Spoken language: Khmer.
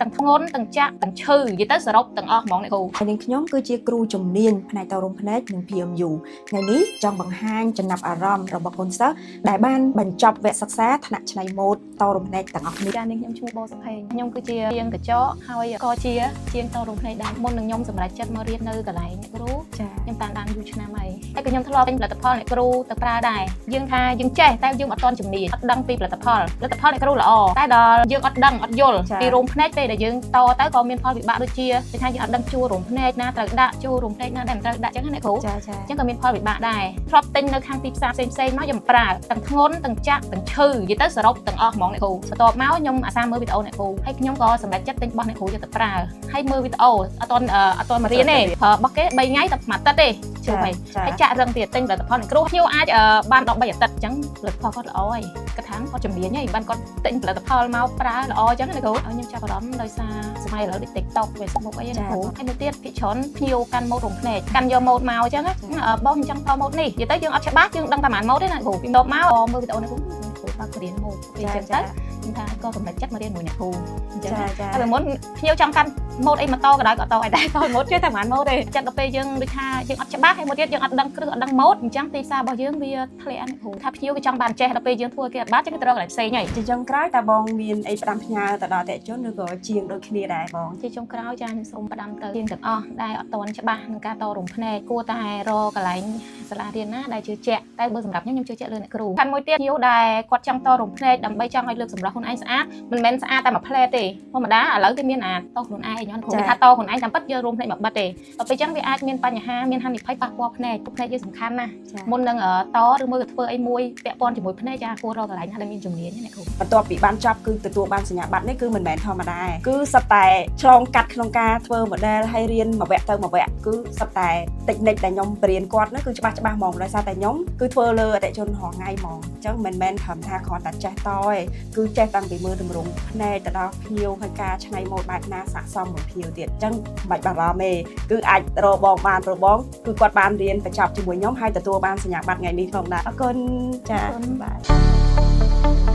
ទាំងធ្ងន់ទាំងចាក់ទាំងឈឺនិយាយទៅសរុបទាំងអស់ហ្មងអ្នកគ្រូហើយនឹងខ្ញុំគឺជាគ្រូជំនាញផ្នែកតរំភ្នែកនិង PMU ថ្ងៃនេះចង់បង្ហាញចំណាប់អារម្មណ៍របស់កូនសិស្សដែលបានបញ្ចប់វគ្គសិក្សាថ្នាក់ច្នៃម៉ូដតរំភ្នែកទាំងអស់គ្នាចានេះខ្ញុំឈ្មោះបូសុផេងខ្ញុំគឺជាជាងកញ្ចក់ហើយក៏ជាជាងតរំភ្នែកដែរមុននឹងខ្ញុំសម្រេចចិត្តមករៀននៅកន្លែងអ្នកគ្រូចាខ្ញុំតាមដានយូរឆ្នាំហើយក៏ខ្ញុំធ្លាប់ទិញផលិតផលអ្នកគ្រូទៅប្រើដែរយើងថាយើងចេះតែយើងអត់ទាន់ជំនាញអត់ដឹងពីផលិតផលអ្នកគ្រូល្អតែដល់យើងអត់ដឹងអត់យល់ពីរោមភ្នែកពេលដែលយើងតទៅក៏មានផលវិបាកដូចជាគេថាយើងអត់ដឹងជួររោមភ្នែកណាត្រូវដាក់ជួររោមភ្នែកណាដែលមិនត្រូវដាក់អញ្ចឹងណាអ្នកគ្រូចាអញ្ចឹងក៏មានផលវិបាកដែរធ្លាប់ទិញនៅខាងទីផ្សារផ្សេងៗមកខ្ញុំប្រើទាំងធ្ងន់ទាំងចាក់ទាំងឈឺនិយាយទៅសរុបទាំងអស់ហ្មងអ្នកគ្រូបន្ទាប់មកខ្ញុំអាសាមើលវីដេអូអ្នកគ្រូហើយខ្ញុំក៏សម្រេចចិត្តទិញរបស់អ្នកគ្រូយកទៅប្រើហើយមើលវីដេអូអត់ទាន់មករៀនទេប្រើរបស់គេ3ថ្ងៃទៅមួយអាទិត្យទេជឿហើយហើយចាក់រឹងទៀតទិញផលិតផលអ្នកគ្រូខ្ញុំអាចបាន13អាទិត្យអញ្ចឹងផលិតផលគាត់ល្អហើយគាត់ថាគាត់ជំនាញហើយបានគាត់ទិញផលិតផលមកប្រើល្អអញ្ចឹងណាគ្រូហើយខ្ញុំចាប់អារម្មណ៍ដោយសារសម័យឥឡូវដូច TikTok Facebook អីណាគ្រូហើយមួយទៀតភាគច្រើនភ្ញៀវកាន់ម៉ូដរោមភ្នែកកាន់យកម៉ូដមកអញ្ចឹងបងអញ្ចឹងផលម៉ូដនេះនិយាយទៅយើងអត់ច្បាស់យើងដឹងតែប៉ុន្មានម៉ូដទេណាគ្រូពីម៉ូដមកមើលវីដេអូនេះគ្រូបើរៀនម៉ូដពេលអញ្ចឹងទៅខ្ញុំថាក៏សម្រេចចិត្តមករៀនមួយអ្នកគ្រូអញ្ចឹងហើយមុនភ្ញៀវចង់កាន់ម៉ូដអីម៉ូតូក៏ដោយក៏តឲ្យដែរតម៉ូដចេះតែប៉ុន្មានម៉ូដទេចិត្តដល់ពេលយើងដូចថាយើងអត់ច្បាស់ហើយមួយទៀតយើងអត់ដឹងគ្រឹះអត់ដឹងម៉ូដអញ្ចឹងទីផ្សាររបស់យើងវាធ្លាក់អ្នកគ្រូថាភ្ញៀវគេចង់បានចេះដល់ពេលយើងធ្វើគេអត់បានចឹងគេទៅរកកន្លែងផ្សេងហើយជាចុងក្រោយតើបងមានអីផ្ដាំផ្ញើទៅដល់អតិថិជនឬក៏ជាងដូចគ្នាដែរបងជាចុងក្រោយចាខ្ញុំសូមផ្ដាំទៅជាងទាំងអស់ដែលអត់ទាន់ច្បាស់នឹងការតរំភ្នែកគួរតែរកកន្លែងសាលារៀនណាដែលជឿជាក់តែបើសម្រាប់ខ្ញុំជឿជាក់លើអ្នកគ្រូខាងមួយទៀតភ្ញៀវដែលគាត់ចង់តរំភ្នែកដើម្បីចង់ឲ្យលើកសម្រស់ខ្លួនឯងស្អាតមិនមែនស្អាតតែមួយផ្លែទេធម្មតាឥឡូវគេមានអាតខ្លួនឯងញ៉ាំគ្រូថាតខ្លួនឯងតាមពិតយករោមភ្នែកមកបិទទេដល់ពេលអញ្ចឹងវាអាចមានបញ្ហាមានហានិភ័យប៉ះពាល់ភ្នែកយើងសំខាន់ណាស់មុននឹងតឬមើលធ្វើអីមួយពាក់ព័ន្ធជាមួយភ្នែកចាគួររកកន្លែងណាដែលមានជំនាញណាគ្រូបន្ទាប់ពីបានចប់គឺទទួលបានសញ្ញាបត្រនេះគឺមិនមែនធម្មតាគឺសិតតែឆ្លងកាត់ក្នុងការធ្វើ model ហើយរៀនមួយវគ្គទៅមួយវគ្គគឺសិតតែ technique ដែលខ្ញុំបរៀនគាត់នោះគឺច្បាស់ហ្មងដោយសារតែខ្ញុំគឺធ្វើលើអតិថិជនរាល់ថ្ងៃហ្មងអញ្ចឹងមិនមែនត្រឹមថាគ្រាន់តែចេះតទេគឺចេះតាំងពីមើលទម្រង់ភ្នែកទៅដល់ភ្ញៀវហើយការច្នៃម៉ូដបែបណាស័ក្តិសមមួយភ្ញៀវទៀតអញ្ចឹងមិនបាច់បារម្ភទេគឺអាចរកបងបានរកបងគឺគាត់បានរៀនបញ្ចប់ជាមួយខ្ញុំហើយទទួលបានសញ្ញាបត្រថ្ងៃនេះផងដែរអរគុណចា៎បាទ